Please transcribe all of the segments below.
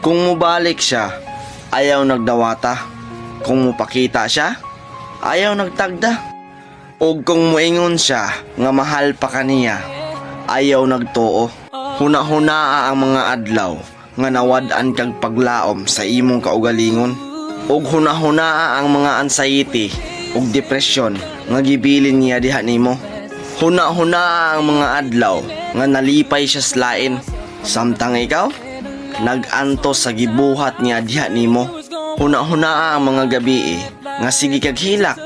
Kung mubalik siya, ayaw nagdawata. Kung mupakita siya, ayaw nagtagda. O kung muingon siya nga mahal pa kaniya, ayaw nagtuo. Huna-hunaa ang mga adlaw nga nawad-an kag paglaom sa imong kaugalingon. Og huna-hunaa ang mga anxiety ug depresyon nga gibilin niya diha nimo. Huna-hunaa ang mga adlaw nga nalipay siya sa lain, samtang ikaw nag-anto sa gibuhat niya diha nimo. Huna-hunaa ang mga gabi nga sige kag hilak,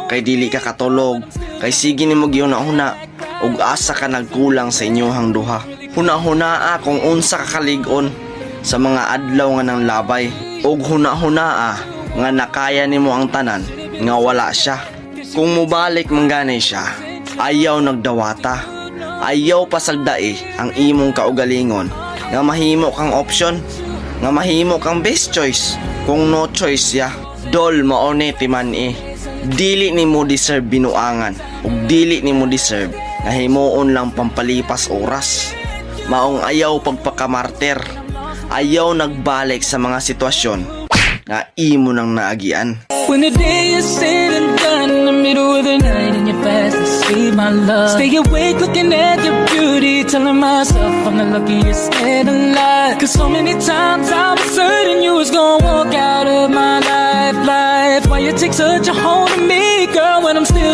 kay dili ka katulog, kay sige nimo gihuna-huna ug asa ka nagkulang sa inyohang duha. Huna-hunaa kung unsa ka kaligon sa mga adlaw nga nang labay, ug huna-hunaa nga nakaya nimo ang tanan nga wala siya. Kung mubalik manggani siya, ayaw nagdawata, ayaw pasagdai ang imong kaugalingon nga mahimo kang option, nga mahimo kang best choice. Kung no choice ya, dol maone timan dili nimo deserve binuangan ug dili nimo deserve nga himuon lang pampalipas oras. Maong ayaw pagpakamartir, ayaw nagbalik sa mga sitwasyon nga imo nang naagian. When the day is said and done, in the middle of the night and you're fast asleep, my love, stay awake looking at your beauty, telling myself I'm the luckiest man alive. Cause so many times I was certain you was gonna walk out of my life. Why you take such a hold on me, girl, when I'm still